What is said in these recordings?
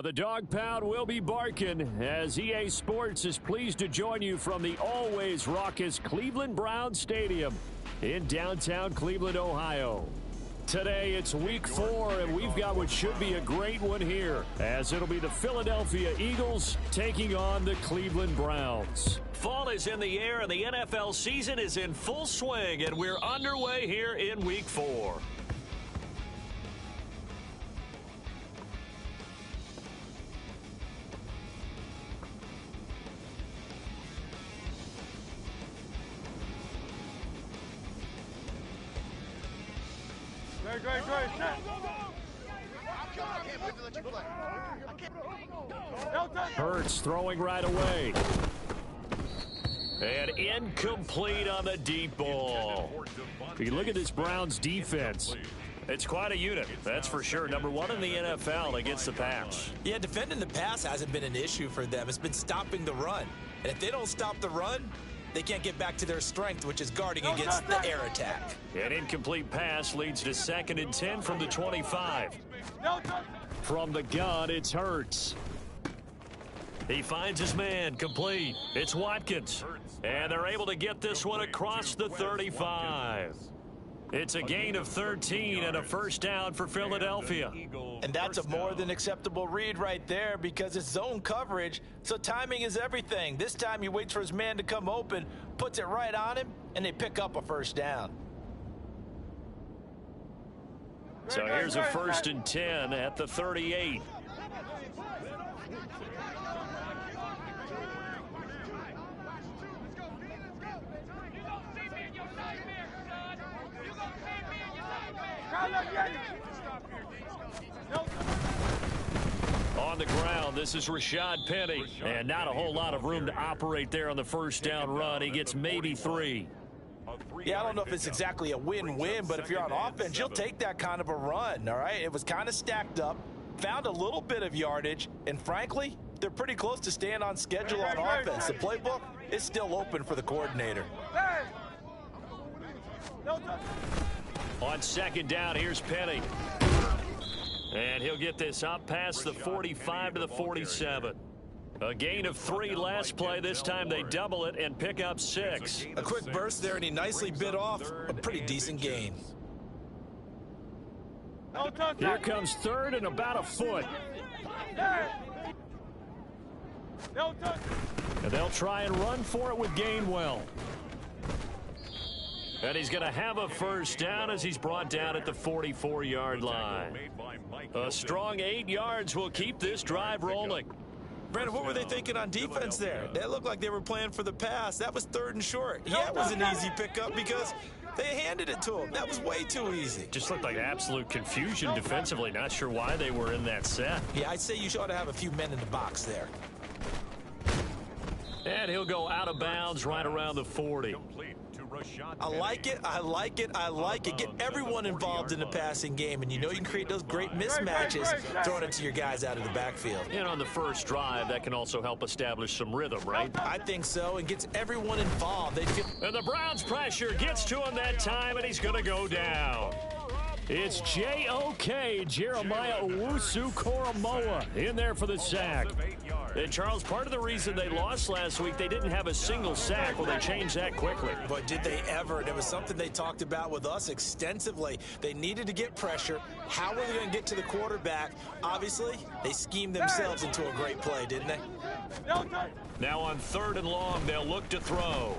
The dog pound will be barking as EA Sports is pleased to join you from the always raucous Cleveland Browns Stadium in downtown Cleveland, Ohio. Today it's week 4, and we've got what should be a great one here, as it'll be the Philadelphia Eagles taking on the Cleveland Browns. Fall is in the air, and the NFL season is in full swing, and we're underway here in week 4. Great. Hurts throwing right away. And incomplete on the deep ball. You look at this Browns defense. It's quite a unit, that's for sure. Number 1 in the NFL against the pass. Yeah, defending the pass hasn't been an issue for them. It's been stopping the run. And if they don't stop the run, they can't get back to their strength, which is guarding against the air attack. An incomplete pass leads to 2nd and 10 from the 25. From the gun, it's Hurts. He finds his man, complete. It's Watkins. And they're able to get this one across the 35. It's a gain of 13 and a first down for Philadelphia. And that's a more than acceptable read right there because it's zone coverage, so timing is everything. This time he waits for his man to come open, puts it right on him, and they pick up a first down. So here's a 1st and 10 at the 38. On the ground, this is Rashad Penny. And not a whole lot of room to operate there on the first down run. He gets maybe 3. Yeah, I don't know if it's exactly a win-win, but if you're on offense, you'll take that kind of a run, all right? It was kind of stacked up, found a little bit of yardage, and frankly, they're pretty close to staying on schedule on offense. The playbook is still open for the coordinator. On 2nd down, here's Penny. And he'll get this up past the 45 to the 47. A gain of 3 last play. This time they double it and pick up 6. A quick burst there, and he nicely bit off a pretty decent gain. Here comes 3rd and about a foot. And they'll try and run for it with Gainwell. And he's going to have a first down as he's brought down at the 44-yard line. A strong 8 yards will keep this drive rolling. Brandon, what were they thinking on defense there? They looked like they were playing for the pass. That was 3rd and short. Yeah, it was an easy pickup because they handed it to him. That was way too easy. Just looked like absolute confusion defensively. Not sure why they were in that set. Yeah, I'd say you ought to have a few men in the box there. And he'll go out of bounds right around the 40. I like it. Get everyone involved in the passing game, and you know you can create those great mismatches throwing it to your guys out of the backfield. And on the first drive, that can also help establish some rhythm, right? I think so, and gets everyone involved. And the Browns' pressure gets to him that time, and he's going to go down. It's J.O.K. Jeremiah Owusu-Koramoah in there for the sack. And, Charles, part of the reason they lost last week, they didn't have a single sack. Well, they changed that quickly. But did they ever? And it was something they talked about with us extensively. They needed to get pressure. How were they going to get to the quarterback? Obviously, they schemed themselves into a great play, didn't they? Now on 3rd and long, they'll look to throw.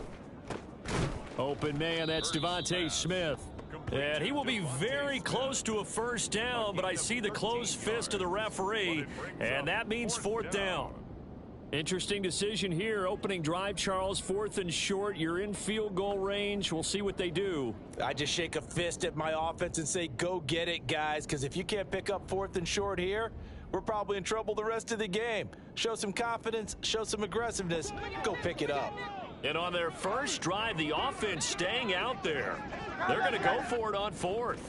Open man, that's Devontae Smith. And he will be very close to a first down, but I see the closed fist of the referee, and that means 4th down. Interesting decision here. Opening drive, Charles. 4th and short. You're in field goal range. We'll see what they do. I just shake a fist at my offense and say, go get it, guys, because if you can't pick up 4th and short here, we're probably in trouble the rest of the game. Show some confidence, show some aggressiveness, go pick it up. And on their first drive, the offense staying out there. They're going to go for it on 4th.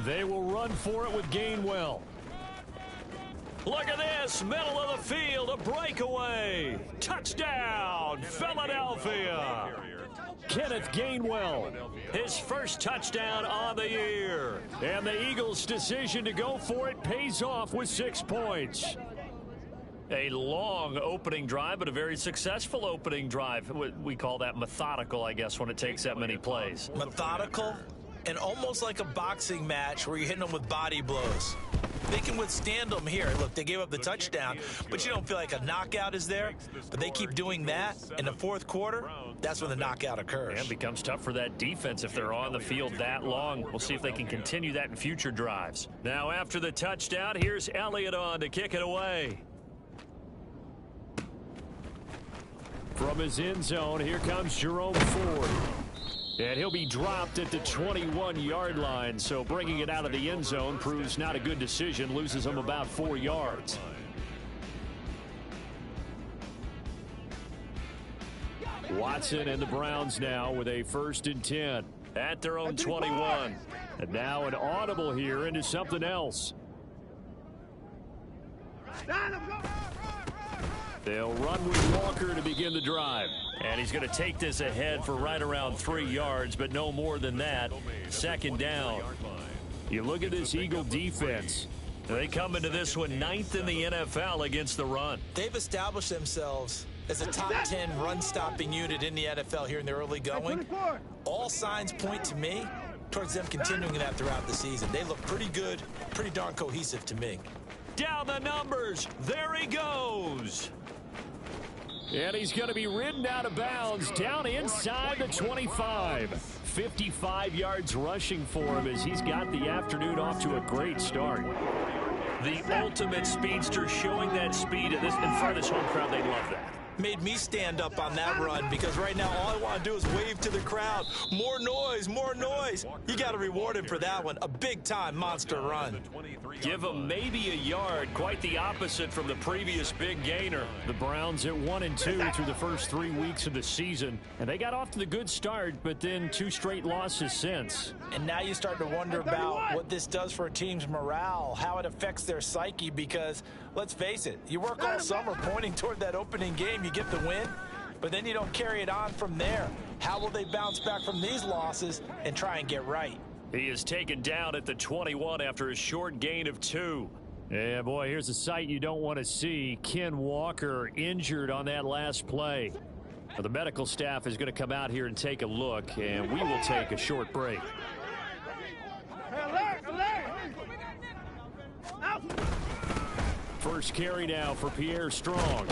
They will run for it with Gainwell. Look at this, middle of the field, a breakaway. Touchdown, Philadelphia. Kenneth Gainwell. His first touchdown on the year. And the Eagles' decision to go for it pays off with 6 points. A long opening drive, but a very successful opening drive. We call that methodical, I guess, when it takes that many plays. Methodical and almost like a boxing match where you're hitting them with body blows. They can withstand them here. Look, they gave up the touchdown, but you don't feel like a knockout is there. But they keep doing that in the fourth quarter. That's when the knockout occurs. And becomes tough for that defense if they're on the field that long. We'll see if they can continue that in future drives. Now, after the touchdown, here's Elliott on to kick it away. From his end zone, here comes Jerome Ford. And he'll be dropped at the 21-yard line, so bringing it out of the end zone proves not a good decision, loses him about 4 yards. Watson and the Browns now with a 1st and 10 at their own 21. And now an audible here into something else. They'll run with Walker to begin the drive. And he's going to take this ahead for right around 3 yards, but no more than that. 2nd down. You look at this Eagle defense. They come into this one 9th in the NFL against the run. They've established themselves as a top 10 run-stopping unit in the NFL here in the early going. All signs point to me towards them continuing that throughout the season. They look pretty good, pretty darn cohesive to me. Down the numbers. There he goes. And he's going to be ridden out of bounds down inside the 25. 55 yards rushing for him as he's got the afternoon off to a great start. The ultimate speedster, showing that speed in front of this home crowd. They love that. Made me stand up on that run because right now all I want to do is wave to the crowd. More noise, more noise. You got to reward him for that one. A big-time monster run. Give him maybe a yard. Quite the opposite from the previous big gainer. The Browns at 1-2 through the first 3 weeks of the season. And they got off to the good start, but then 2 straight losses since. And now you start to wonder about what this does for a team's morale, how it affects their psyche, because let's face it, you work all summer pointing toward that opening game, you get the win, but then you don't carry it on from there. How will they bounce back from these losses and try and get right? He is taken down at the 21 after a short gain of 2. Yeah, boy, here's a sight you don't want to see. Ken Walker injured on that last play. Now, the medical staff is going to come out here and take a look, and we will take a short break. First carry now for Pierre Strong.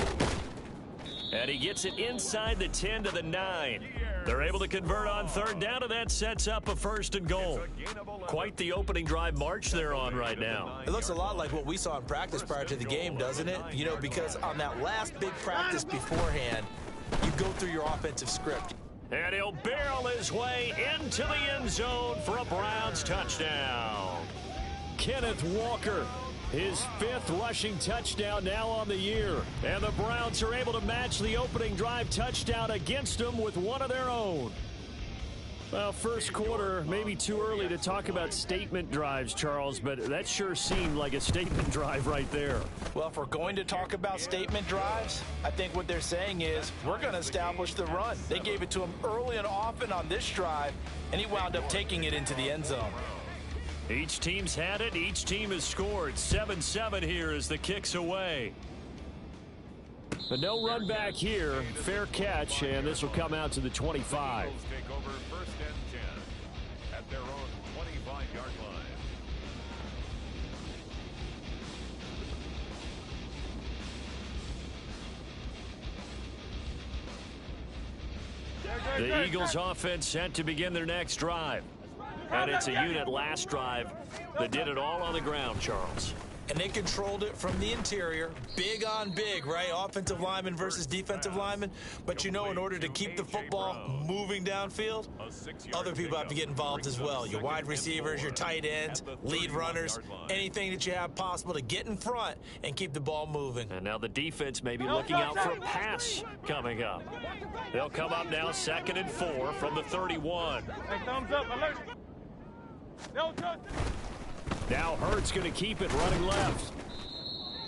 And he gets it inside the 10 to the 9. They're able to convert on 3rd down, and that sets up a 1st and goal. Quite the opening drive march they're on right now. It looks a lot like what we saw in practice prior to the game, doesn't it? You know, because on that last big practice beforehand, you go through your offensive script. And he'll barrel his way into the end zone for a Browns touchdown. Kenneth Walker, his 5th rushing touchdown now on the year. And the Browns are able to match the opening drive touchdown against them with one of their own. Well, first quarter, maybe too early to talk about statement drives, Charles, but that sure seemed like a statement drive right there. Well, if we're going to talk about statement drives, I think what they're saying is we're going to establish the run. They gave it to him early and often on this drive, and he wound up taking it into the end zone. Each team's had it. Each team has scored. 7-7 here as the kick's away. But no run back here. Fair catch, and this will come out to the 25. Take over 1st and 10 at their own 25-yard line. The Eagles offense set to begin their next drive. And it's a unit last drive that did it all on the ground, Charles. And they controlled it from the interior, big on big, right? Offensive lineman versus defensive lineman. But you know, in order to keep the football moving downfield, other people have to get involved as well. Your wide receivers, your tight ends, lead runners, anything that you have possible to get in front and keep the ball moving. And now the defense may be looking out for a pass coming up. They'll come up now 2nd and 4 from the 31. Hey, thumbs up, alert. No touch. Now Hurts going to keep it running left.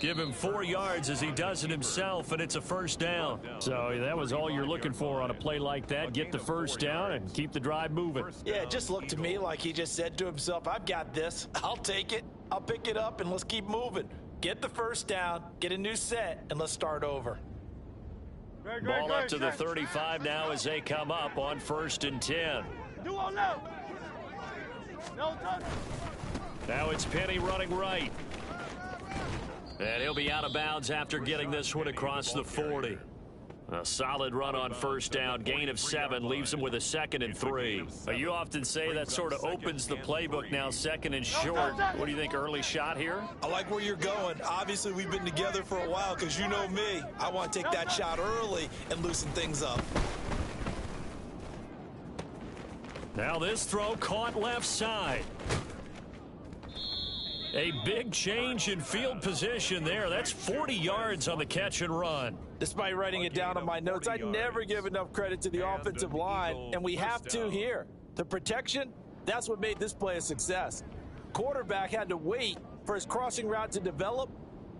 Give him 4 yards as he does it himself, and it's a first down. So that was all you're looking for on a play like that. Get the first down and keep the drive moving. Yeah, it just looked to me like he just said to himself, I've got this. I'll take it. I'll pick it up, and let's keep moving. Get the first down, get a new set, and let's start over. Ball up to the 35 now as they come up on 1st and 10. Now it's Penny running right. And he'll be out of bounds after getting this one across the 40. A solid run on 1st down, gain of 7, leaves him with a 2nd and 3. You often say that sort of opens the playbook now, 2nd and short. What do you think, early shot here? I like where you're going. Obviously, we've been together for a while because you know me. I want to take that shot early and loosen things up. Now this throw caught left side. A big change in field position there. That's 40 yards on the catch and run. Despite writing it down on my notes, I never give enough credit to the offensive line, and we have to here. The protection, that's what made this play a success. Quarterback had to wait for his crossing route to develop,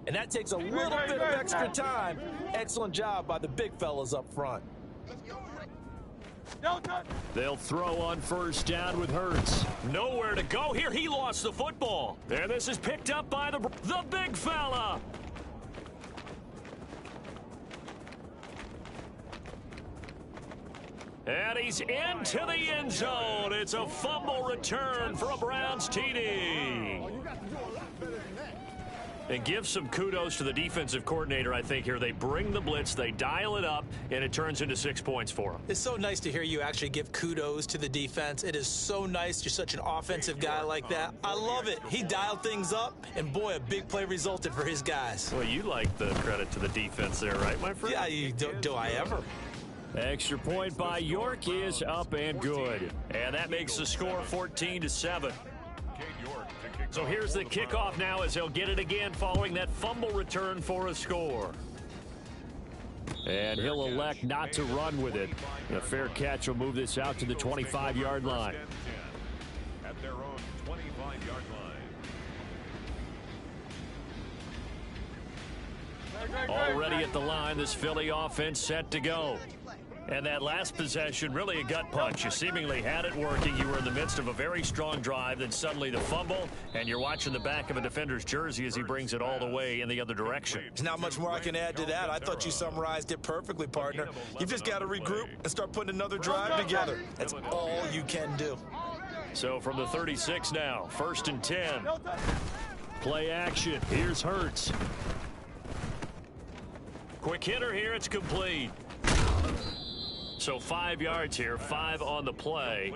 and that takes a little bit of extra time. Excellent job by the big fellas up front. They'll throw on 1st down with Hurts. Nowhere to go here. He lost the football. And this is picked up by the big fella. And he's into the end zone. It's a fumble return for a Browns TD. And give some kudos to the defensive coordinator, I think, here. They bring the blitz, they dial it up, and it turns into 6 points for them. It's so nice to hear you actually give kudos to the defense. It is so nice. You're such an offensive guy like that. I love it. He dialed things up, and boy, a big play resulted for his guys. Well, you like the credit to the defense there, right, my friend? Yeah, do I ever? Extra point by York is up and good. And that makes the score 14-7. So here's the kickoff now as they'll get it again following that fumble return for a score. And he'll elect not to run with it. A fair catch will move this out to the 25-yard line. At their own 25-yard line. Already at the line, this Philly offense set to go. And that last possession, really a gut punch. You seemingly had it working. You were in the midst of a very strong drive, then suddenly the fumble, and you're watching the back of a defender's jersey as he brings it all the way in the other direction. There's not much more I can add to that. I thought you summarized it perfectly, partner. You've just got to regroup and start putting another drive together. That's all you can do. So from the 36 now, 1st and 10. Play action. Here's Hurts. Quick hitter here. It's complete. So 5 yards here, 5 on the play,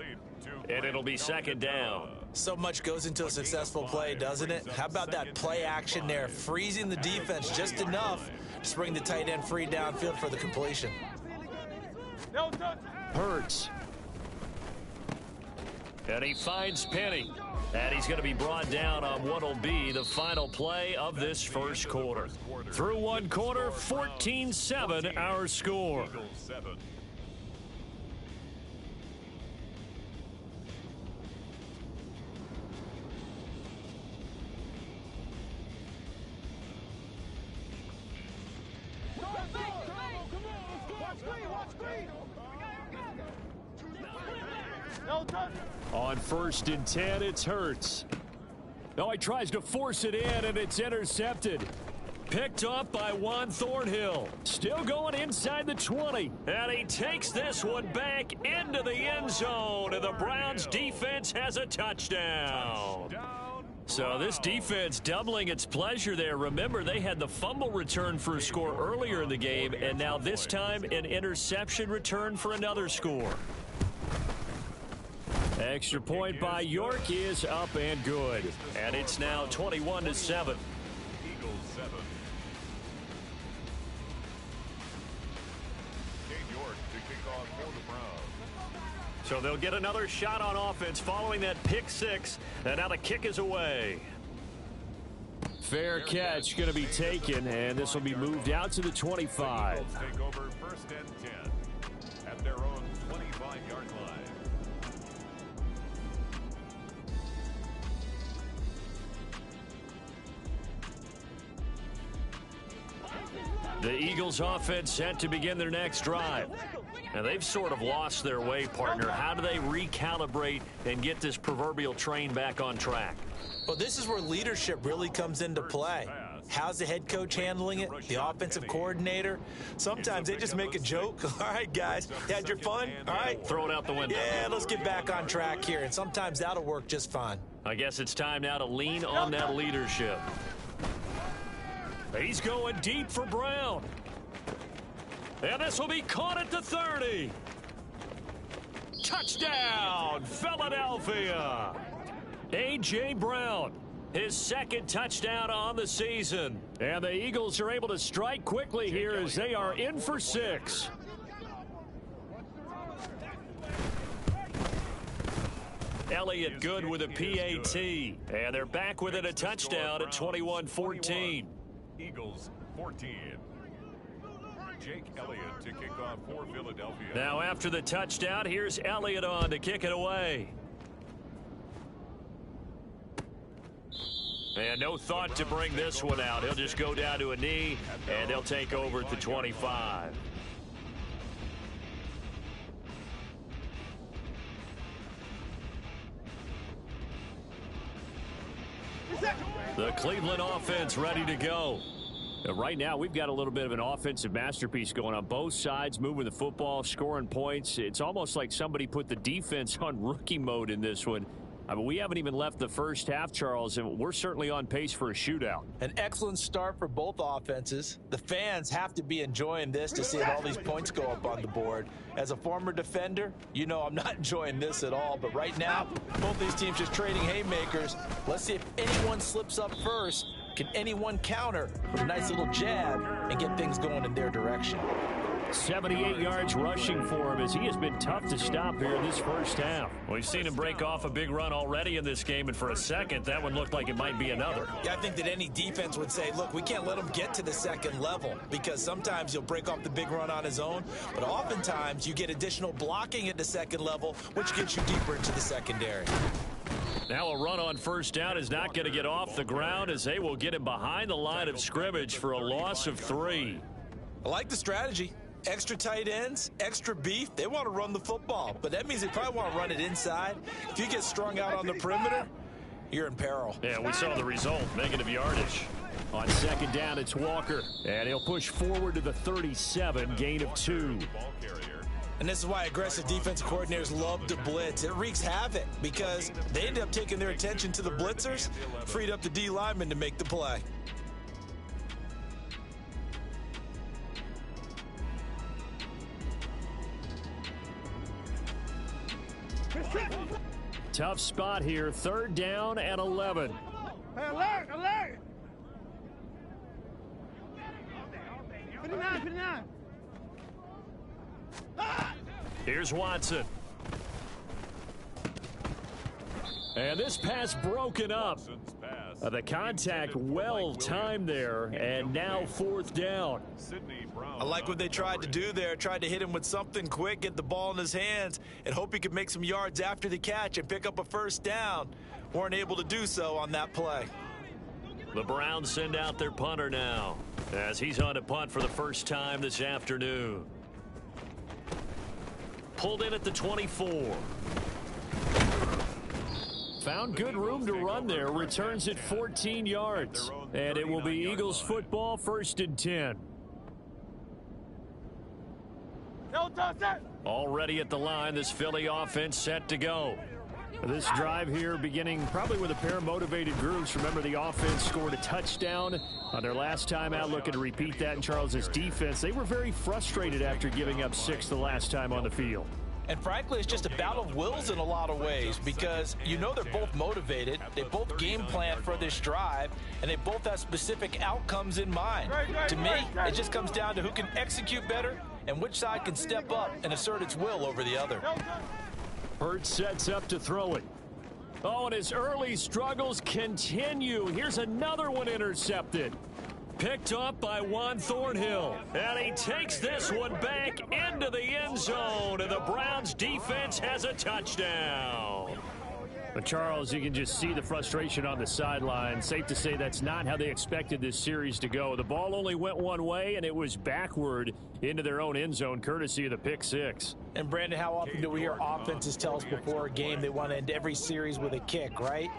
and it'll be 2nd down. So much goes into a successful play, doesn't it? How about that play action there, freezing the defense just enough to bring the tight end free downfield for the completion. Hurts. And he finds Penny. And he's going to be brought down on what will be the final play of this first quarter. Through one quarter, 14-7 our score. On 1st and 10, it's Hurts. Oh, he tries to force it in, and it's intercepted. Picked up by Juan Thornhill. Still going inside the 20. And he takes this one back into the end zone, and the Browns defense has a touchdown. So this defense doubling its pleasure there. Remember, they had the fumble return for a score earlier in the game, and now this time an interception return for another score. Extra point by York is up and good. And it's now 21-7. Eagles 7. York to kick off for the Browns. So they'll get another shot on offense following that pick six. And now the kick is away. Fair catch going to be taken, and this will be moved out to the 25. Take over 1st and 10 at their own 25-yard line. The Eagles offense set to begin their next drive. Now, they've sort of lost their way, partner. How do they recalibrate and get this proverbial train back on track? Well, this is where leadership really comes into play. How's the head coach handling it? The offensive coordinator? Sometimes they just make a joke. All right, guys, you had your fun? All right. Throw it out the window. Yeah, let's get back on track here, and sometimes that'll work just fine. I guess it's time now to lean on that leadership. He's going deep for Brown. And this will be caught at the 30. Touchdown, Philadelphia. A.J. Brown, his second touchdown on the season. And the Eagles are able to strike quickly here as they are in for 6. Elliott good with a PAT. And they're back within a touchdown at 21-14. Eagles 14. Jake Elliott to kick off for Philadelphia. Now after the touchdown, here's Elliott on to kick it away. And no thought to bring this one out. He'll just go down to a knee, and they'll take over at the 25. The Cleveland offense ready to go. Right now, we've got a little bit of an offensive masterpiece going on. Both sides moving the football, scoring points. It's almost like somebody put the defense on rookie mode in this one. I mean, we haven't even left the first half, Charles, and we're certainly on pace for a shootout. An excellent start for both offenses. The fans have to be enjoying this to see all these points go up on the board. As a former defender, you know I'm not enjoying this at all. But right now, both these teams just trading haymakers. Let's see if anyone slips up first. Can anyone counter with a nice little jab and get things going in their direction? 78 yards rushing for him as he has been tough to stop here in this first half. We've seen him break off a big run already in this game, and for a second, that one looked like it might be another. Yeah, I think that any defense would say, look, we can't let him get to the second level because sometimes he'll break off the big run on his own, but oftentimes you get additional blocking at the second level, which gets you deeper into the secondary. Now a run on first down is not going to get off the ground as they will get him behind the line of scrimmage for a loss of 3. I like the strategy. Extra tight ends, extra beef. They want to run the football, but that means they probably want to run it inside. If you get strung out on the perimeter, you're in peril. Yeah, we saw the result, negative yardage. On second down, it's Walker, and he'll push forward to the 37, gain of 2. And this is why aggressive defensive coordinators love to blitz. It wreaks havoc because they end up taking their attention to the blitzers, freed up the D lineman to make the play. Tough spot here, third down and 11. Alert, alert! 59, 59. Here's Watson. And this pass broken up. The contact well timed there, and now fourth down. I like what they tried to do there. Tried to hit him with something quick, get the ball in his hands, and hope he could make some yards after the catch and pick up a first down. Weren't able to do so on that play. The Browns send out their punter now as he's on to punt for the first time this afternoon. Pulled in at the 24. Found good room to run there. Returns at 14 yards. And it will be Eagles football, first and 10. Already at the line, this Philly offense set to go. This drive here beginning probably with a pair of motivated groups. Remember, the offense scored a touchdown on their last time out. Looking to repeat that in Charles's defense. They were very frustrated after giving up 6 the last time on the field. And frankly, it's just a battle of wills in a lot of ways because you know they're both motivated. They both game plan for this drive, and they both have specific outcomes in mind. To me, it just comes down to who can execute better and which side can step up and assert its will over the other. Hurts sets up to throw it. Oh, and his early struggles continue. Here's another one intercepted. Picked up by Juan Thornhill. And he takes this one back into the end zone, and the Browns defense has a touchdown. But Charles, you can just see the frustration on the sideline. Safe to say that's not how they expected this series to go. The ball only went one way, and it was backward into their own end zone, courtesy of the pick six. And, Brandon, how often do we hear offenses tell us before a game they want to end every series with a kick, right?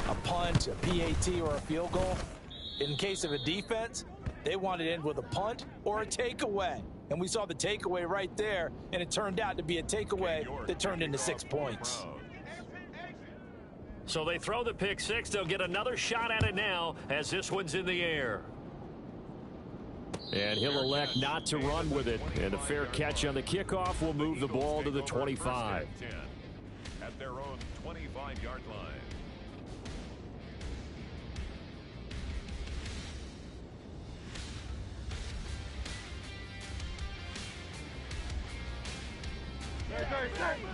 A punt, a PAT, or a field goal. In case of a defense, they want to end with a punt or a takeaway. And we saw the takeaway right there, and it turned out to be a takeaway that turned into 6 points. So they throw the pick six. They'll get another shot at it now as this one's in the air. And he'll elect not to run with it. And a fair catch on the kickoff will move the ball to the 25. At their own 25-yard line.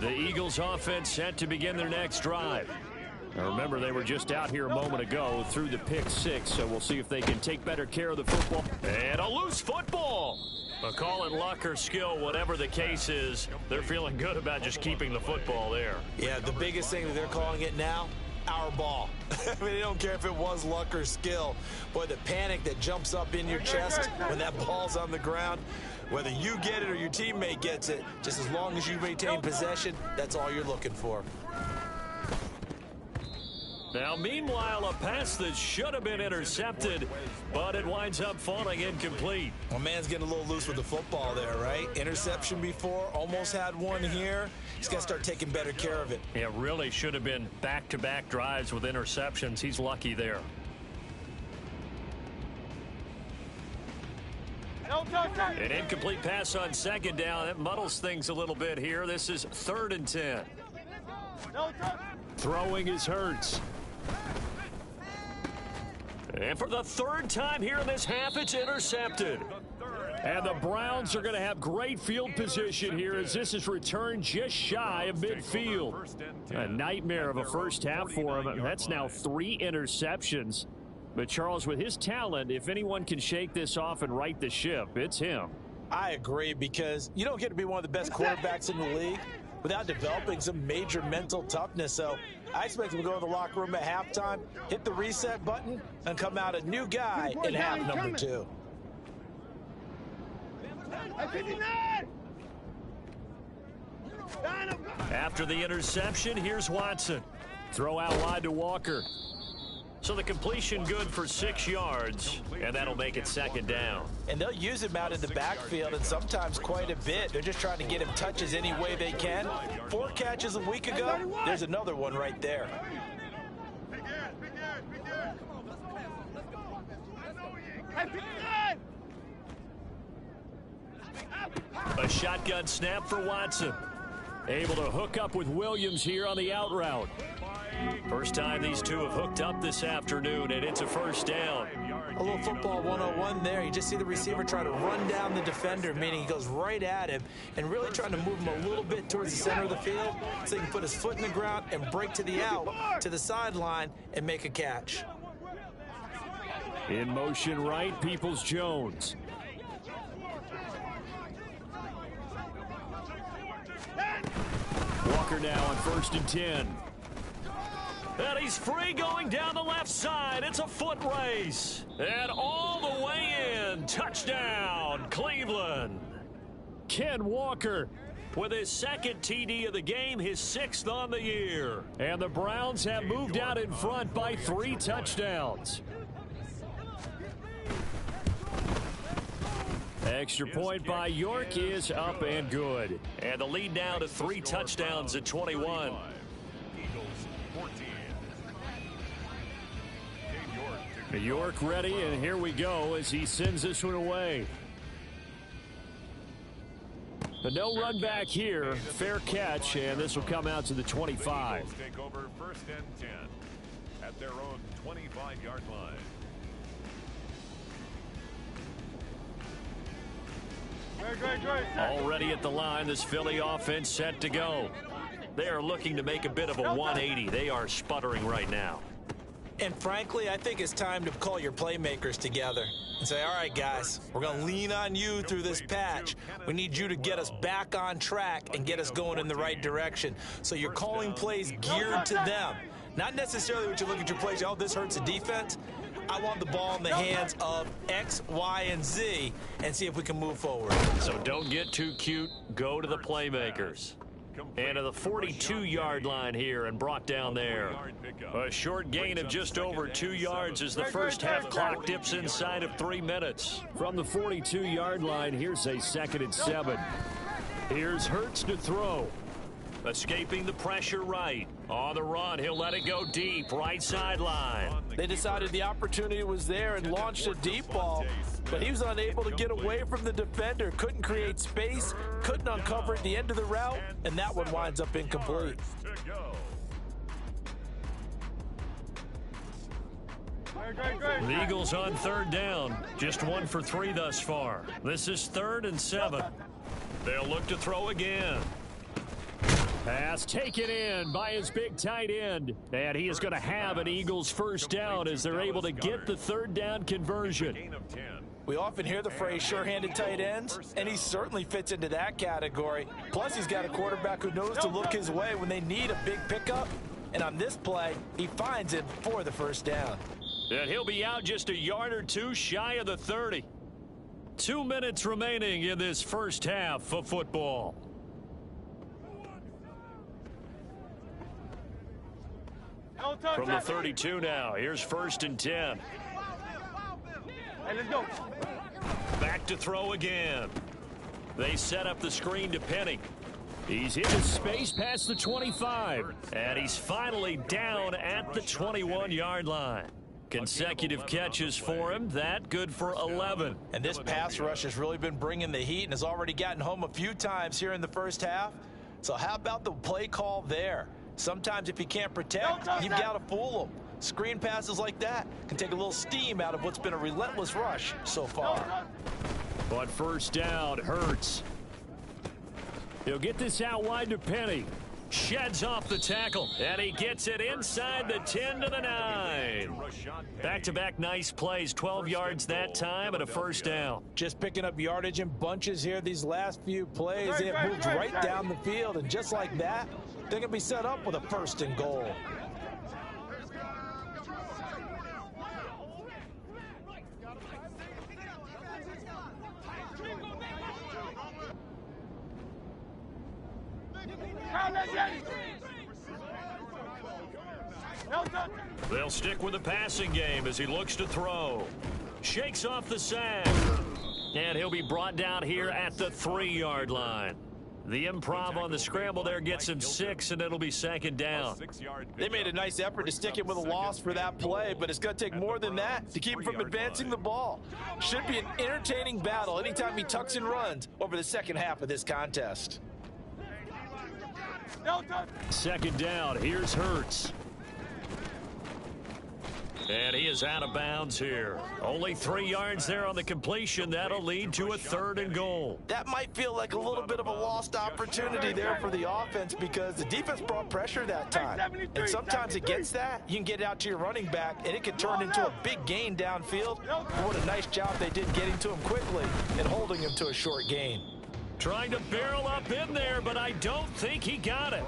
The Eagles offense set to begin their next drive. Now remember, they were just out here a moment ago through the pick six, so we'll see if they can take better care of the football. And a loose football. But call it luck or skill, whatever the case is, they're feeling good about just keeping the football there. Yeah, the biggest thing that they're calling it now, our ball. I mean, they don't care if it was luck or skill. Boy, the panic that jumps up in your chest when that ball's on the ground, whether you get it or your teammate gets it, just as long as you maintain possession, that's all you're looking for. Now, meanwhile, a pass that should have been intercepted, but it winds up falling incomplete. Well, man's getting a little loose with the football there, right? Interception before, almost had one here. He's got to start taking better care of it. It really should have been back-to-back drives with interceptions. He's lucky there. An incomplete pass on second down. That muddles things a little bit here. This is 3rd and 10. Throwing is Hurts. And for the 3rd time here in this half, it's intercepted. And the Browns are going to have great field position here as this is returned just shy of midfield. A nightmare of a first half for him. That's now 3 interceptions. But Charles, with his talent, if anyone can shake this off and right the ship, it's him. I agree, because you don't get to be one of the best quarterbacks in the league without developing some major mental toughness. So I expect him to go to the locker room at halftime, hit the reset button, and come out a new guy in half number 2. After the interception, here's Watson. Throw out wide to Walker. So the completion good for 6 yards, and that'll make it 2nd down. And they'll use him out in the backfield, and sometimes quite a bit. They're just trying to get him touches any way they can. 4 catches a week ago. There's another one right there. A shotgun snap for Watson. Able to hook up with Williams here on the out route. First time these two have hooked up this afternoon, and it's a 1st down. A little football 101 there. You just see the receiver try to run down the defender, meaning he goes right at him, and really trying to move him a little bit towards the center of the field so he can put his foot in the ground and break to the out, to the sideline, and make a catch. In motion right, Peoples-Jones. Walker now on 1st and 10. And he's free going down the left side. It's a foot race. And all the way in. Touchdown, Cleveland. Ken Walker with his 2nd TD of the game, his 6th on the year. And the Browns have moved out in front by 3 touchdowns. Extra point by York is up and good. And the lead now to 3 touchdowns at 21. York ready, and here we go as he sends this one away. But no run back here. Fair catch, and this will come out to the 25. Take over 1st and 10 at their own 25-yard line. Already at the line, this Philly offense set to go. They are looking to make a bit of a 180. They are sputtering right now. And frankly, I think it's time to call your playmakers together and say, all right, guys, we're going to lean on you through this patch. We need you to get us back on track and get us going in the right direction. So you're calling plays geared to them. Not necessarily what you look at your plays, oh, this hurts the defense. I want the ball in the hands of X, Y, and Z and see if we can move forward. So don't get too cute. Go to the playmakers. And to the 42-yard line here and brought down there. A short gain of just over 2 yards as the first half clock dips inside of 3 minutes. From the 42-yard line, here's a 2nd and 7. Here's Hurts to throw. Escaping the pressure right. On the run, he'll let it go deep, right sideline. They decided the opportunity was there and launched a deep ball, but he was unable to get away from the defender, couldn't create space, couldn't uncover at the end of the route, and that one winds up incomplete. The Eagles on 3rd down, just 1 for 3 thus far. This is 3rd and 7. They'll look to throw again. Pass taken in by his big tight end. And he is going to have an Eagles first down as they're able to get the 3rd down conversion. We often hear the phrase sure-handed tight ends, and he certainly fits into that category. Plus, he's got a quarterback who knows to look his way when they need a big pickup. And on this play, he finds it for the first down. And he'll be out just a yard or 2 shy of the 30. 2 minutes remaining in this first half of football. From the 32 now, here's 1st and 10. Hey, let's go. Back to throw again. They set up the screen to Penny. He's into space past the 25. And he's finally down at the 21-yard line. Consecutive catches for him. That good for 11. And this pass rush has really been bringing the heat and has already gotten home a few times here in the first half. So how about the play call there? Sometimes if you can't protect, you've got to fool them. Screen passes like that can take a little steam out of what's been a relentless rush so far. But first down, Hurts. He'll get this out wide to Penny. Sheds off the tackle, and he gets it inside the 10 to the 9. Back-to-back nice plays, 12 yards that time and a first down. Just picking up yardage in bunches here these last few plays. They have moved right down the field, and just like that, they're going to be set up with a 1st and goal. They'll stick with the passing game as he looks to throw. Shakes off the sack. And he'll be brought down here at the 3-yard line. The improv on the scramble there gets him 6, and it'll be 2nd down. They made a nice effort to stick it with a loss for that play, but it's going to take more than that to keep him from advancing the ball. Should be an entertaining battle anytime he tucks and runs over the second half of this contest. 2nd down, here's Hurts. And he is out of bounds here. Only 3 yards there on the completion. That'll lead to a 3rd and goal. That might feel like a little bit of a lost opportunity there for the offense because the defense brought pressure that time. And sometimes against that, you can get out to your running back, and it can turn into a big gain downfield. What a nice job they did getting to him quickly and holding him to a short gain. Trying to barrel up in there, but I don't think he got it.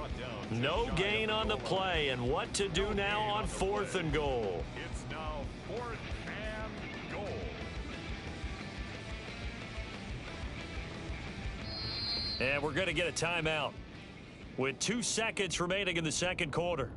No gain on the play, and what to do now on 4th and goal. It's now 4th and goal. And we're going to get a timeout with 2 seconds remaining in the second quarter.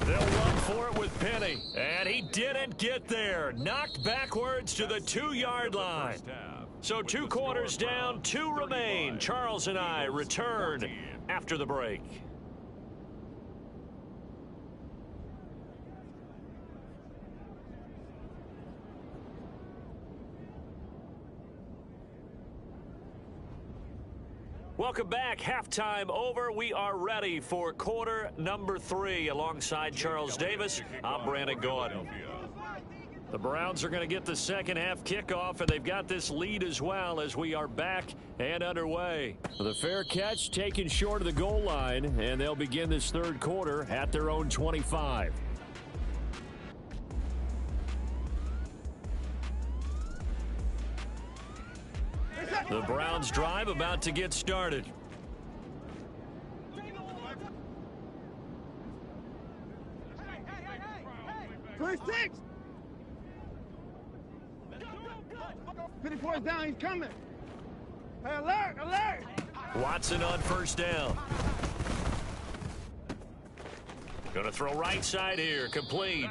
They'll run for it with Penny, and he didn't get there. Knocked backwards to the 2-yard line. So 2 quarters down, 2 remain. Charles and I return after the break. Welcome back. Halftime over. We are ready for quarter number 3. Alongside Charles Davis, I'm Brandon Gordon. The Browns are going to get the second half kickoff, and they've got this lead as well as we are back and underway. The fair catch taken short of the goal line, and they'll begin this third quarter at their own 25. The Browns drive about to get started. 26. 54 is down. He's coming. Hey, alert, alert. Watson on first down. Going to throw right side here, complete.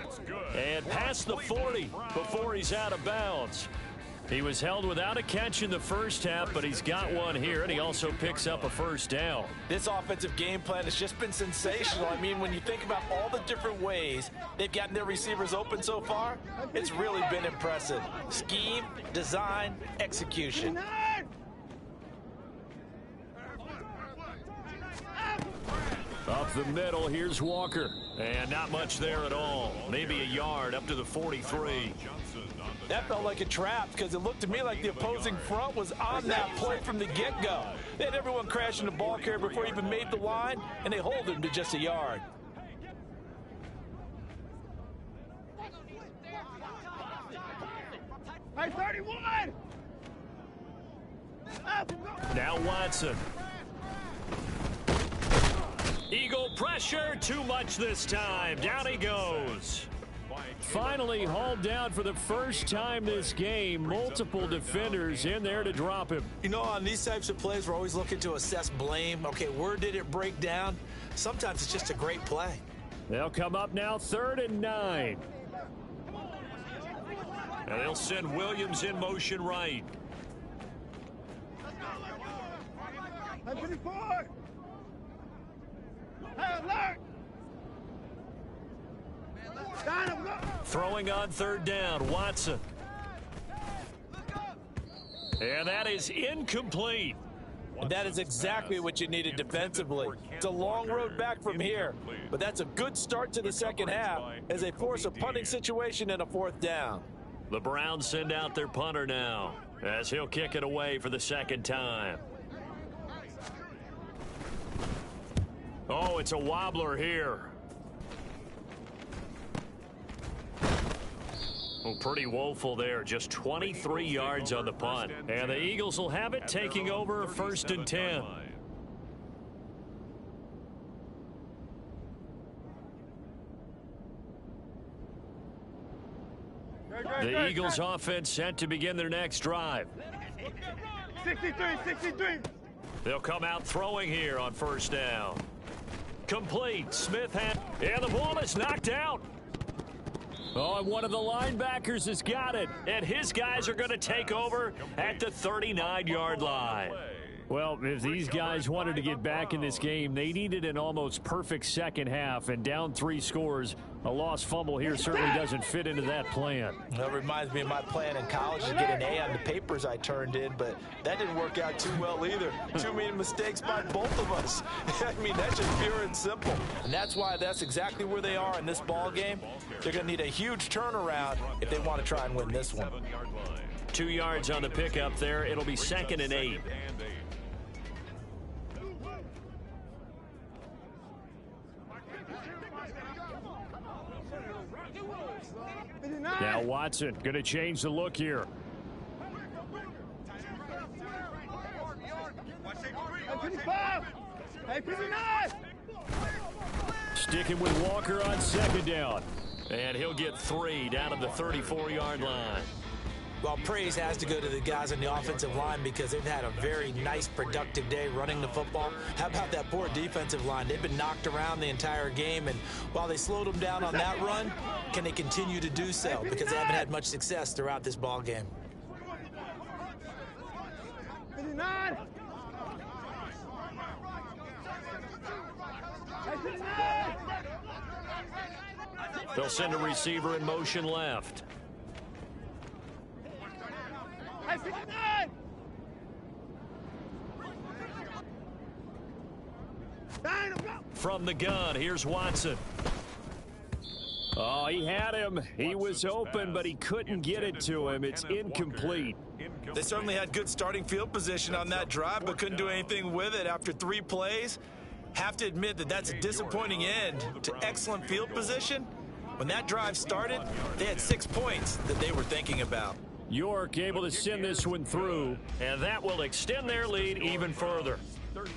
And past the 40 before he's out of bounds. He was held without a catch in the first half, but he's got one here, and he also picks up a first down. This offensive game plan has just been sensational. I mean, when you think about all the different ways they've gotten their receivers open so far, it's really been impressive. Scheme, design, execution. Up the middle, here's Walker. And not much there at all. Maybe a yard up to the 43. That felt like a trap because it looked to me like the opposing front was on that play from the get-go. They had everyone crashing the ball carrier before he even made the line, and they hold him to just a yard. Hey, 31! Now Watson. Eagle pressure, too much this time. Down he goes. Finally hauled down for the first time this game. Multiple defenders in there to drop him. You know, on these types of plays, we're always looking to assess blame. Okay, where did it break down? Sometimes it's just a great play. They'll come up now 3rd and 9. And they'll send Williams in motion right. Hey, 54! Hey, alert! Throwing on 3rd down, Watson. And that is incomplete. And that is exactly what you needed defensively. It's a long road back from here, but that's a good start to the second half as they force a punting situation and a 4th down. The Browns send out their punter now as he'll kick it away for the second time. Oh, it's a wobbler here. Oh, pretty woeful there. Just 23 yards on the punt. And the Eagles will have it, taking over 1st and 10. The Eagles offense set to begin their next drive. 63. They'll come out throwing here on 1st down. Complete. Smith had, and the ball is knocked out. Oh, and one of the linebackers has got it. And his guys are going to take over at the 39-yard line. Well, if these guys wanted to get back in this game, they needed an almost perfect second half, and down 3 scores. A lost fumble here certainly doesn't fit into that plan. That reminds me of my plan in college to get an A on the papers I turned in, but that didn't work out too well either. Too many mistakes by both of us. I mean, that's just pure and simple. And that's why that's exactly where they are in this ball game. They're going to need a huge turnaround if they want to try and win this one. 2 yards on the pickup there. It'll be 2nd and 8. Now Watson going to change the look here. Hey, 59! Sticking with Walker on 2nd down. And he'll get 3 down at the 34-yard line. Well, praise has to go to the guys on the offensive line because they've had a very nice, productive day running the football. How about that poor defensive line? They've been knocked around the entire game, and while they slowed them down on that run, can they continue to do so? Because they haven't had much success throughout this ball game. 59! They'll send a receiver in motion left. Hey, 59! From the gun, here's Watson. Oh, he had him. He was open, but he couldn't get it to him. It's incomplete. They certainly had good starting field position on that drive, but couldn't do anything with it after 3 plays. Have to admit that that's a disappointing end to excellent field position. When that drive started, they had 6 points that they were thinking about. York able to send this one through. And that will extend their lead even further.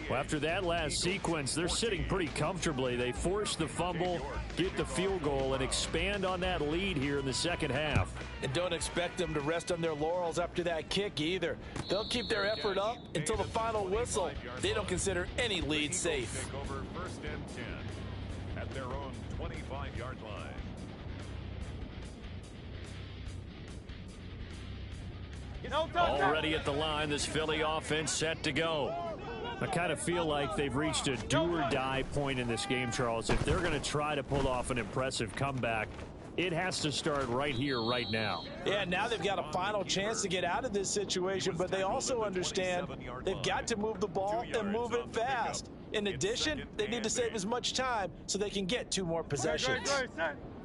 Well, after that last sequence, they're sitting pretty comfortably. They force the fumble, get the field goal, and expand on that lead here in the second half. And don't expect them to rest on their laurels after that kick either. They'll keep their effort up until the final whistle. They don't consider any lead safe. Take over 1st and 10 at their own 25-yard line. Already at the line, this Philly offense set to go. I kind of feel like they've reached a do-or-die point in this game, Charles. If they're going to try to pull off an impressive comeback, it has to start right here, right now. Yeah, now they've got a final chance to get out of this situation, but they also understand they've got to move the ball and move it fast. In addition, they need to save as much time so they can get 2 more possessions.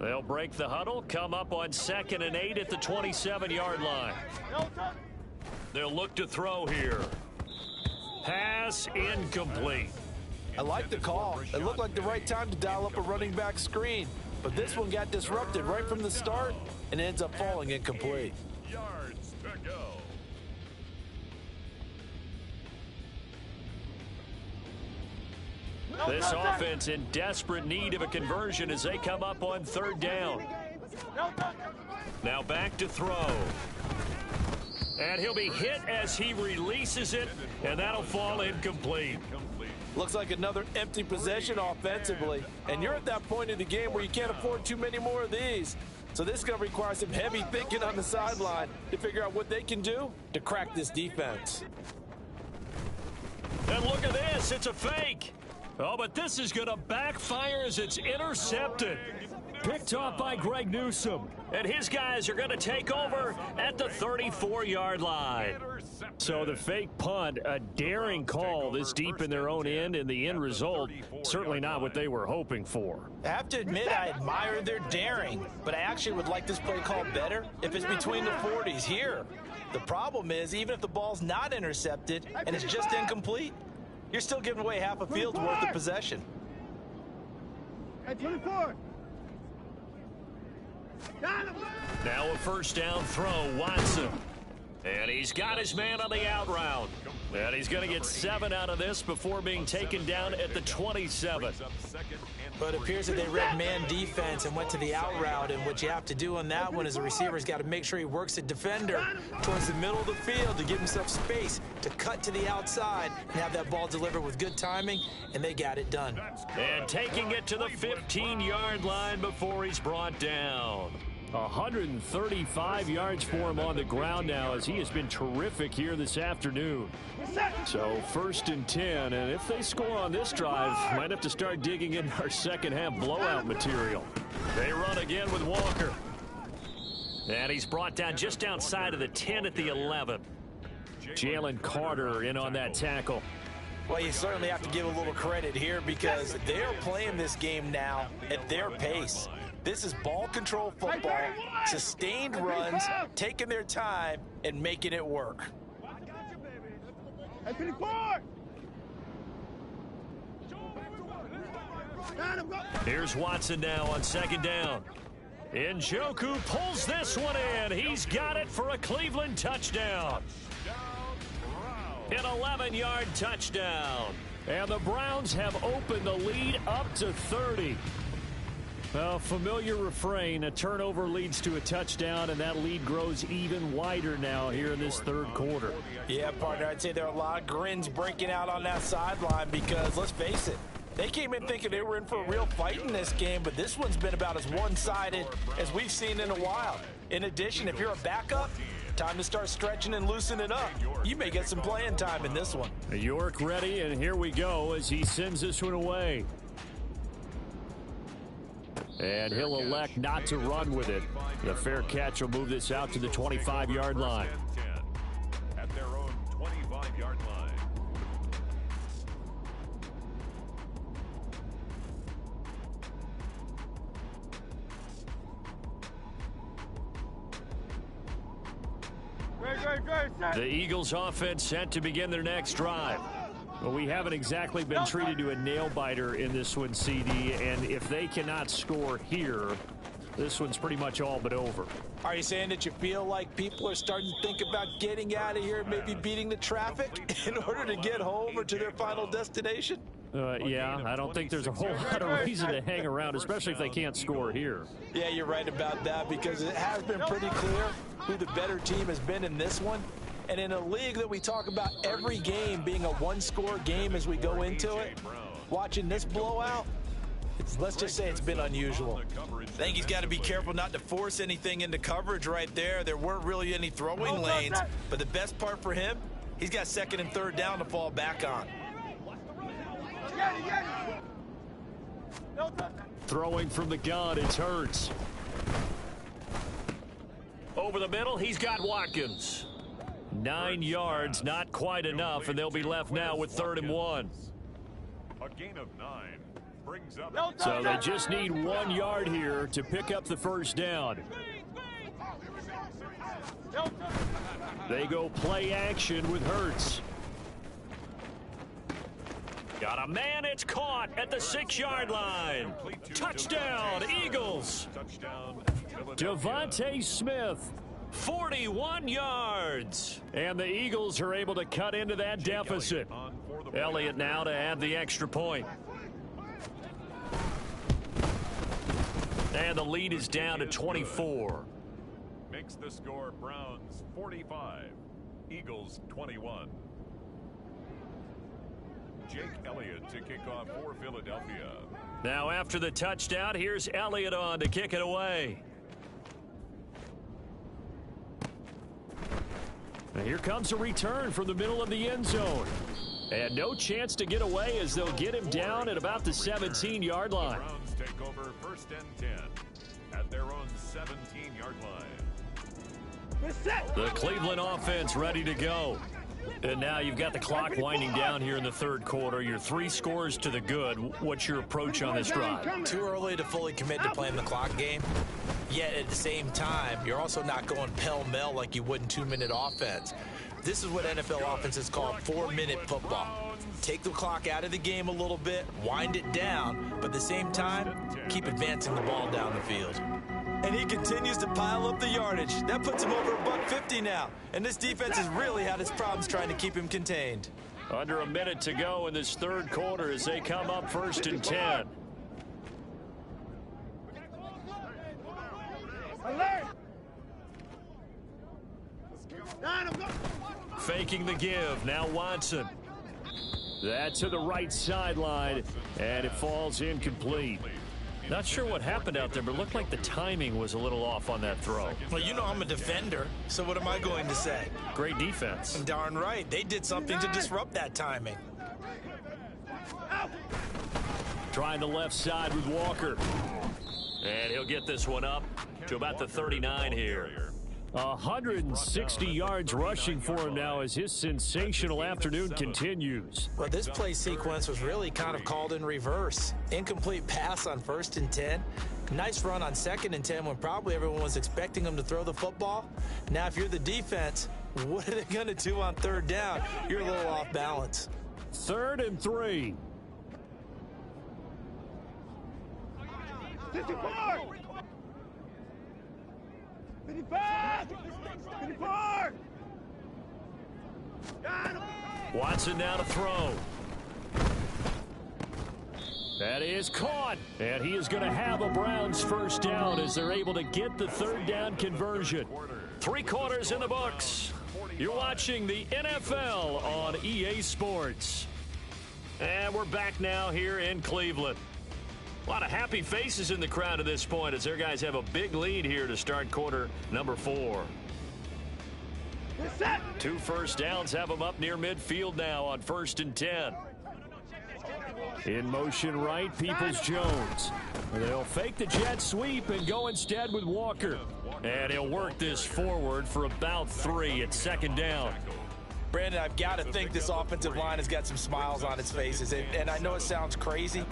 They'll break the huddle, come up on 2nd and 8 at the 27-yard line. They'll look to throw here. Pass incomplete. I like the call. It looked like the right time to dial up a running back screen, but this one got disrupted right from the start and ends up falling incomplete. Yards to go. This offense in desperate need of a conversion as they come up on 3rd down. Now back to throw. And he'll be hit as he releases it, and that'll fall incomplete. Looks like another empty possession offensively, and you're at that point in the game where you can't afford too many more of these. So this is going to require some heavy thinking on the sideline to figure out what they can do to crack this defense. And look at this, it's a fake. Oh, but this is going to backfire as it's intercepted. Picked off by Greg Newsome. And his guys are going to take over at the 34-yard line. So the fake punt, a daring call this deep in their own end, and the end result, certainly not what they were hoping for. I have to admit, I admire their daring, but I actually would like this play called better if it's between the 40s here. The problem is, even if the ball's not intercepted and it's just incomplete, you're still giving away half a field's worth of possession. Hey, 24. Now a 1st down throw, Watson. And he's got his man on the out route. And he's going to get 7 out of this before being taken down at the 27. But it appears that they read man defense and went to the out route, and what you have to do on that one is the receiver's got to make sure he works the defender towards the middle of the field to give himself space to cut to the outside and have that ball delivered with good timing, and they got it done. And taking it to the 15-yard line before he's brought down. 135 yards for him on the ground now, as he has been terrific here this afternoon. So 1st and 10, and if they score on this drive, might have to start digging in our second half blowout material. They run again with Walker. And he's brought down just outside of the 10 at the 11. Jalen Carter in on that tackle. Well, you certainly have to give a little credit here because they're playing this game now at their pace. This is ball control football, sustained runs, taking their time, and making it work. Hey, 24. Here's Watson now on 2nd down. Njoku pulls this one in. He's got it for a Cleveland touchdown. An 11-yard touchdown. And the Browns have opened the lead up to 30. Well, familiar refrain, a turnover leads to a touchdown, and that lead grows even wider now here in this 3rd quarter. Yeah, partner, I'd say there are a lot of grins breaking out on that sideline because, let's face it, they came in thinking they were in for a real fight in this game, but this one's been about as one-sided as we've seen in a while. In addition, if you're a backup, time to start stretching and loosening up. You may get some playing time in this one. York ready, and here we go as he sends this one away. And he'll elect not to run with it. The fair catch will move this out to the 25-yard line. At their own 25-yard line. The Eagles offense set to begin their next drive. Well, we haven't exactly been treated to a nail-biter in this one, CD, and if they cannot score here, this one's pretty much all but over. Are you saying that you feel like people are starting to think about getting out of here, maybe beating the traffic in order to get home or to their final destination? Yeah, I don't think there's a whole lot of reason to hang around, especially if they can't score here. Yeah, you're right about that, because it has been pretty clear who the better team has been in this one. And in a league that we talk about every game being a one-score game as we go into it, watching this blowout, let's just say it's been unusual. I think he's got to be careful not to force anything into coverage right there. There weren't really any throwing lanes, but the best part for him, he's got second and third down to fall back on. Throwing from the gun, it's Hurts. Over the middle, he's got Watkins. 9 yards, not quite enough, and they'll be left now with 3rd and 1. A gain of 9 brings up. So they just need 1 yard here to pick up the first down. They go play action with Hurts. Got a man, it's caught at the 6-yard line. Touchdown, Eagles. Devontae Smith. 41 yards. And the Eagles are able to cut into that deficit. Elliott now to add the extra point. And the lead is down to 24. Makes the score Browns 45, Eagles 21. Jake Elliott to kick off for Philadelphia. Now after the touchdown, here's Elliott on to kick it away. And here comes a return from the middle of the end zone. And no chance to get away as they'll get him down at about the 17-yard line. The Browns take over 1st and 10 at their own 17-yard line. The Cleveland offense ready to go. And now you've got the clock winding down here in the 3rd quarter. You're 3 scores to the good. What's your approach on this drive? Too early to fully commit to playing the clock game. Yet at the same time, you're also not going pell-mell like you would in 2-minute offense. This is what NFL offenses call 4-minute football. Take the clock out of the game a little bit, wind it down, but at the same time, keep advancing the ball down the field. And he continues to pile up the yardage. That puts him over $150 now. And this defense has really had its problems trying to keep him contained. Under a minute to go in this 3rd quarter as they come up 1st and 10. Faking the give. Now Watson. That to the right sideline, and it falls incomplete. Not sure what happened out there, but it looked like the timing was a little off on that throw. Well, you know I'm a defender, so what am I going to say? Great defense. Darn right. They did something to disrupt that timing. Trying the left side with Walker. And he'll get this one up to about the 39 here. 160 yards rushing for him now as his sensational afternoon continues. Well, this play sequence was really kind of called in reverse. Incomplete pass on 1st and 10. Nice run on 2nd and 10 when probably everyone was expecting him to throw the football. Now, if you're the defense, what are they going to do on 3rd down? You're a little off balance. 3rd and 3. 54! 55! 54! Watson now to throw. That is caught. And he is going to have a Browns first down as they're able to get the 3rd down conversion. 3 quarters in the books. You're watching the NFL on EA Sports. And we're back now here in Cleveland. A lot of happy faces in the crowd at this point as their guys have a big lead here to start quarter number 4. 2 first downs have them up near midfield now on 1st and 10. In motion right, Peoples-Jones. They'll fake the jet sweep and go instead with Walker. And he'll work this forward for about 3 at 2nd down. Brandon, I've got to think this offensive line has got some smiles on its faces. And I know it sounds crazy,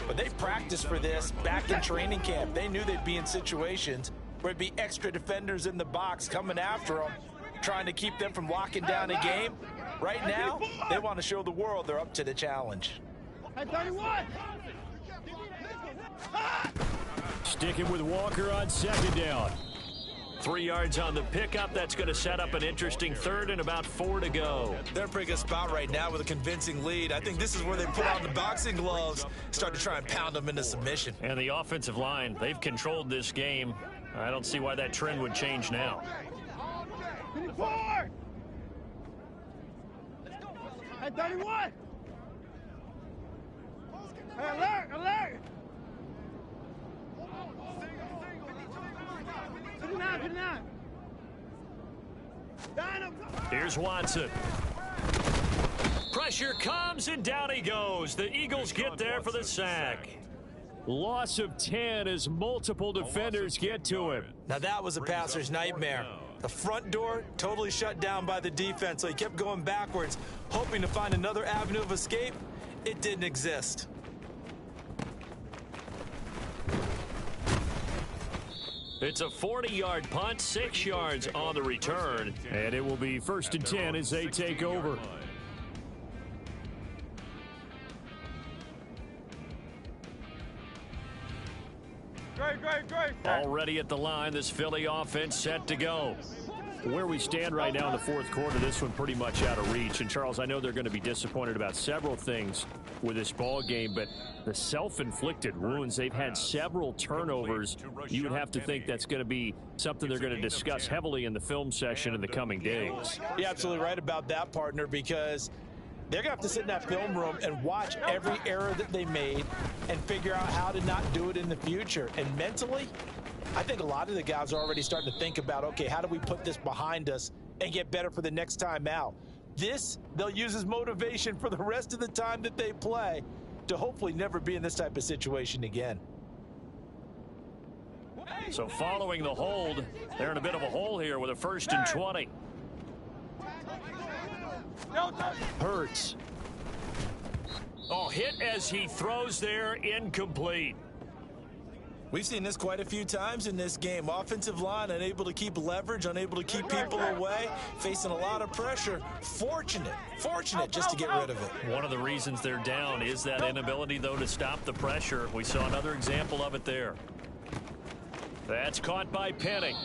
but they practiced for this back in training camp. They knew they'd be in situations where it'd be extra defenders in the box coming after them. trying to keep them from locking down a game. Right now, they want to show the world they're up to the challenge. Hey, 31! Sticking with Walker on second down. 3 yards on the pickup. That's going to set up an interesting third and about 4 to go. They're in a pretty good spot right now with a convincing lead. I think this is where they put on the boxing gloves, start to try and pound them into submission. And the offensive line, they've controlled this game. I don't see why that trend would change now. 24! Hey, 31! Hey, alert, alert! 59, 59. Here's Watson. Pressure comes, and down he goes. The Eagles get there for the sack. Loss of 10 as multiple defenders get to him. Now that was a passer's nightmare. The front door totally shut down by the defense, so he kept going backwards, hoping to find another avenue of escape. It didn't exist. It's a 40-yard punt, 6 yards on the return. And it will be 1st and 10 as they take over. Great. Already at the line, this Philly offense set to go. Where we stand right now in the fourth quarter, this one pretty much out of reach. And, Charles, I know they're going to be disappointed about several things with this ball game, but the self-inflicted wounds, they've had several turnovers. You would have to think that's going to be something they're going to discuss heavily in the film session in the coming days. You're absolutely right about that, partner, because they're going to have to sit in that film room and watch every error that they made and figure out how to not do it in the future. And mentally, I think a lot of the guys are already starting to think about, okay, how do we put this behind us and get better for the next time out? This, they'll use as motivation for the rest of the time that they play to hopefully never be in this type of situation again. So following the hold, they're in a bit of a hole here with a 1st and 20. Hurts. Oh, hit as he throws there, incomplete. We've seen this quite a few times in this game. Offensive line unable to keep leverage, unable to keep people away, facing a lot of pressure. Fortunate just to get rid of it. One of the reasons they're down is that inability, though, to stop the pressure. We saw another example of it there. That's caught by Penning.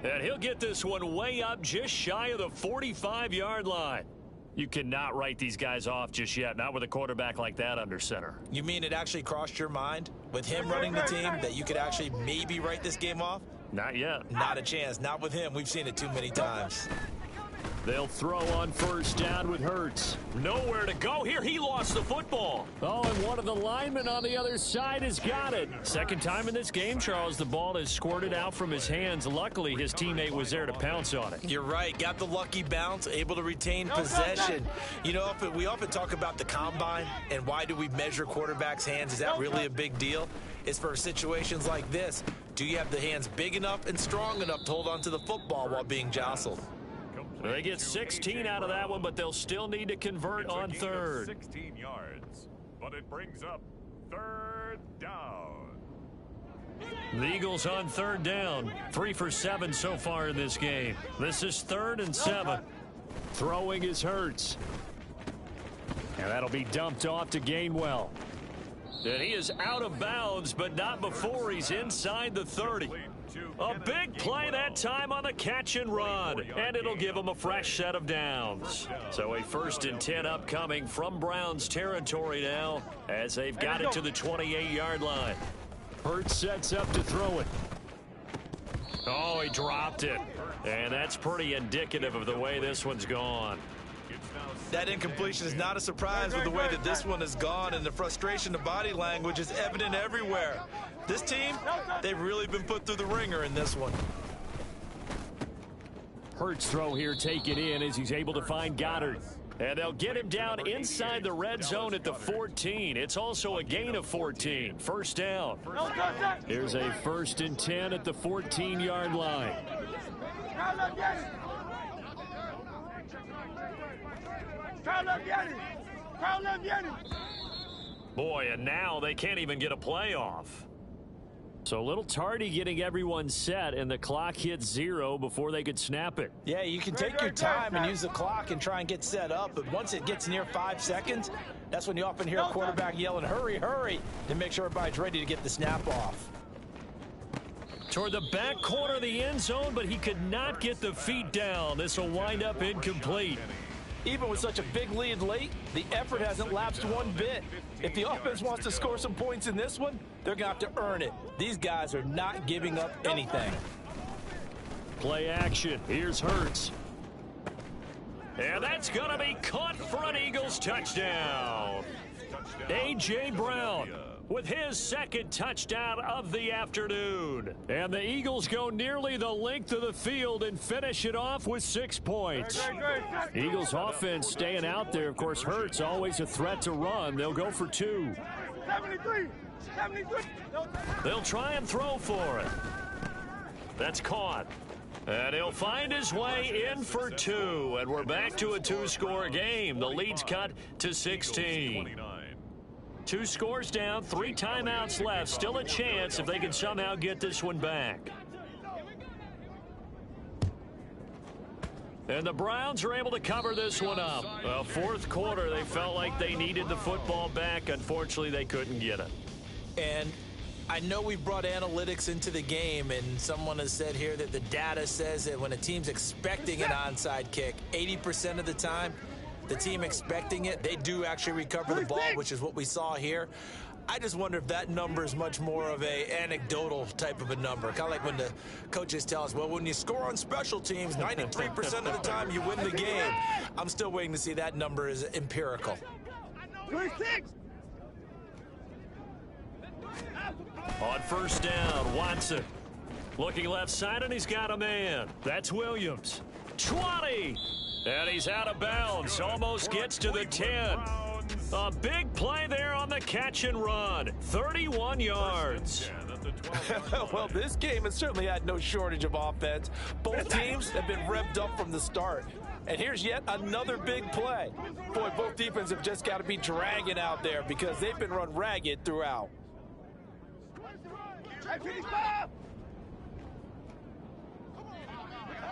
And he'll get this one way up just shy of the 45-yard line. You cannot write these guys off just yet, not with a quarterback like that under center. You mean it actually crossed your mind with him running the team that you could actually maybe write this game off? Not yet. Not a chance. Not with him. We've seen it too many times. They'll throw on 1st down with Hurts. Nowhere to go here. He lost the football. Oh, and one of the linemen on the other side has got it. Second time in this game, Charles, the ball has squirted out from his hands. Luckily, his teammate was there to pounce on it. You're right. Got the lucky bounce, able to retain possession. You know, we often talk about the combine and why do we measure quarterbacks' hands. Is that really a big deal? It's for situations like this. Do you have the hands big enough and strong enough to hold onto the football while being jostled? They get 16 out of that one, but they'll still need to convert on 3rd. 16 yards, but it brings up 3rd down. The Eagles on 3rd down. 3 for 7 so far in this game. This is 3rd and 7. Throwing is Hurts. And that'll be dumped off to Gainwell. And he is out of bounds, but not before he's inside the 30. A big play that time on the catch and run, and it'll give him a fresh set of downs. So a 1st and 10 upcoming from Browns territory now as they've got it to the 28-yard line. Hurts sets up to throw it. Oh, he dropped it. And that's pretty indicative of the way this one's gone. That incompletion is not a surprise with the way that this one has gone, and the frustration, the body language is evident everywhere. This team, they've really been put through the ringer in this one. Hurts throw here taken in as he's able to find Goddard. And they'll get him down inside the red zone at the 14. It's also a gain of 14. 1st down. Here's a 1st and 10 at the 14-yard line. Boy, and now they can't even get a playoff. So a little tardy getting everyone set, and the clock hit 0 before they could snap it. Yeah, you can take your time and use the clock and try and get set up, but once it gets near 5 seconds, that's when you often hear a quarterback yelling, hurry, hurry, to make sure everybody's ready to get the snap off. Toward the back corner of the end zone, but he could not get the feet down. This will wind up incomplete. Even with such a big lead late, the effort hasn't lapsed one bit. If the offense wants to score some points in this one, they're going to have to earn it. These guys are not giving up anything. Play action. Here's Hurts. And that's going to be caught for an Eagles touchdown. A.J. Brown with his second touchdown of the afternoon. And the Eagles go nearly the length of the field and finish it off with 6 points. Eagles offense staying out there. Of course, Hurts always a threat to run. They'll go for 2. 73. They'll try and throw for it. That's caught. And he'll find his way in for 2. And we're back to a 2-score game. The lead's cut to 16. 2 scores down, 3 timeouts left. Still a chance if they can somehow get this one back. And the Browns are able to cover this one up. Fourth quarter, they felt like they needed the football back. Unfortunately, they couldn't get it. And I know we brought analytics into the game, and someone has said here that the data says that when a team's expecting an onside kick, 80% of the time, the team expecting it, they do actually recover the ball, which is what we saw here. I just wonder if that number is much more of a anecdotal type of a number. Kind of like when the coaches tell us, well, when you score on special teams, 93% of the time you win the game. I'm still waiting to see that number is empirical. 26. On first down, Watson. Looking left side, and he's got a man. That's Williams. 20. And he's out of bounds. Almost gets to the 10. A big play there on the catch and run. 31 yards. Well, this game has certainly had no shortage of offense. Both teams have been revved up from the start. And here's yet another big play. Boy, both defenses have just got to be dragging out there because they've been run ragged throughout.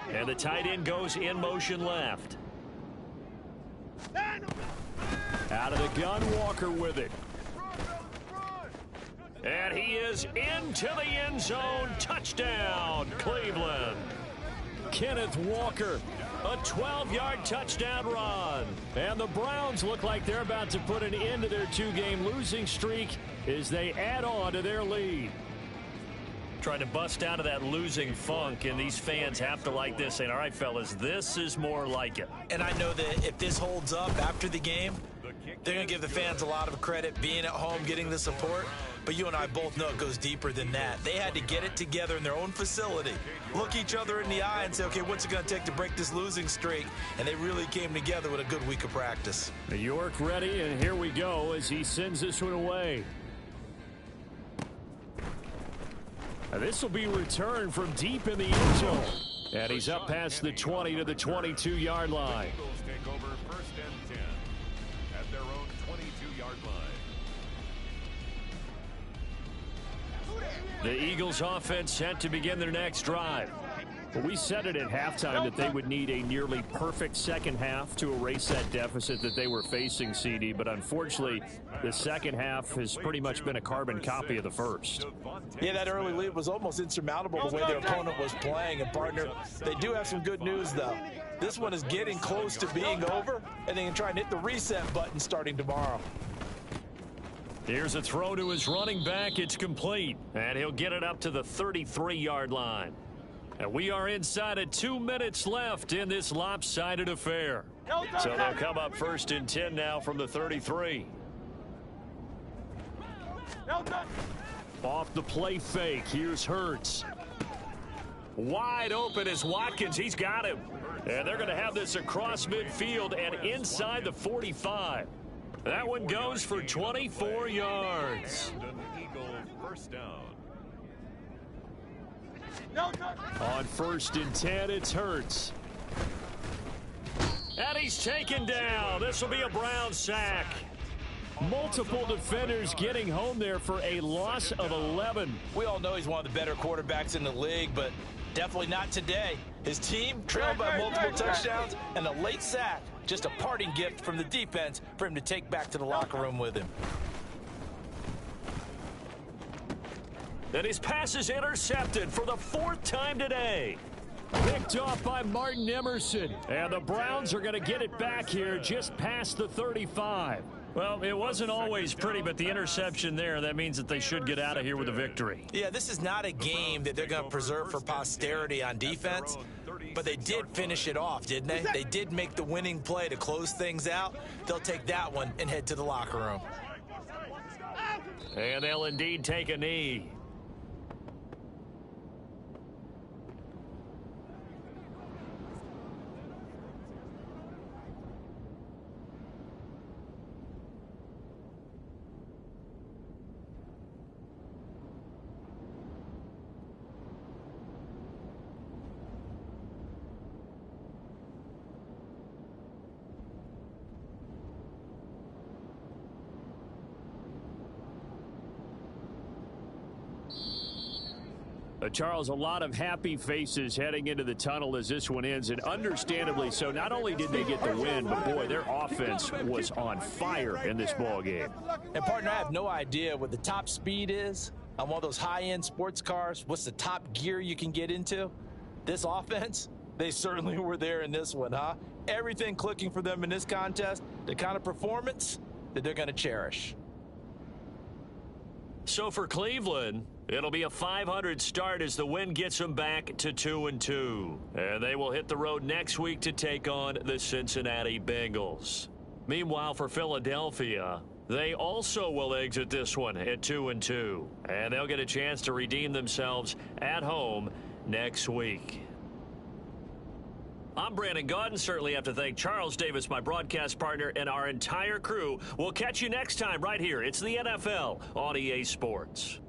And the tight end goes in motion left. Out of the gun, Walker with it. And he is into the end zone. Touchdown, Cleveland. Kenneth Walker, a 12-yard touchdown run. And the Browns look like they're about to put an end to their 2-game losing streak as they add on to their lead. Trying to bust out of that losing funk, and these fans have to like this, saying, all right, fellas, this is more like it. And I know that if this holds up after the game, they're going to give the fans a lot of credit, being at home, getting the support. But you and I both know it goes deeper than that. They had to get it together in their own facility, look each other in the eye and say, okay, what's it going to take to break this losing streak? And they really came together with a good week of practice. York ready, and here we go as he sends this one away. And this will be returned from deep in the end zone. And he's up past the 20 to the 22-yard line. Eagles take over first and 10 at their own 22-yard line. The Eagles offense set to begin their next drive. Well, we said it at halftime that they would need a nearly perfect second half to erase that deficit that they were facing, CD. But unfortunately, the second half has pretty much been a carbon copy of the first. Yeah, that early lead was almost insurmountable the way their opponent was playing. And, partner, they do have some good news, though. This one is getting close to being over, and they can try and hit the reset button starting tomorrow. Here's a throw to his running back. It's complete, and he'll get it up to the 33-yard line. And we are inside of 2 minutes left in this lopsided affair. So they'll come up first and 10 now from the 33. Off the play fake, here's Hurts. Wide open is Watkins. He's got him. And they're going to have this across midfield and inside the 45. That one goes for 24 yards. Eagle first down. On first and 10, it's Hurts. And he's taken down. This will be a Brown sack. Multiple defenders getting home there for a loss of 11. We all know he's one of the better quarterbacks in the league, but definitely not today. His team trailed by multiple touchdowns and a late sack. Just a parting gift from the defense for him to take back to the locker room with him. And his pass is intercepted for the 4th time today. Picked off by Martin Emerson. And the Browns are going to get it back here just past the 35. Well, it wasn't always pretty, but the interception there, that means that they should get out of here with a victory. Yeah, this is not a game that they're going to preserve for posterity on defense, but they did finish it off, didn't they? They did make the winning play to close things out. They'll take that one and head to the locker room. And they'll indeed take a knee. Charles, a lot of happy faces heading into the tunnel as this one ends, and understandably so. Not only did they get the win, but boy, their offense was on fire in this ball game. And partner, I have no idea what the top speed is on one of those high-end sports cars. What's the top gear you can get into? This offense, they certainly were there in this one, huh? Everything clicking for them in this contest, the kind of performance that they're going to cherish. So for Cleveland, it'll be a 500 start as the win gets them back to 2-2. And they will hit the road next week to take on the Cincinnati Bengals. Meanwhile, for Philadelphia, they also will exit this one at 2-2. And they'll get a chance to redeem themselves at home next week. I'm Brandon Gaudin. Certainly have to thank Charles Davis, my broadcast partner, and our entire crew. We'll catch you next time right here. It's the NFL on EA Sports.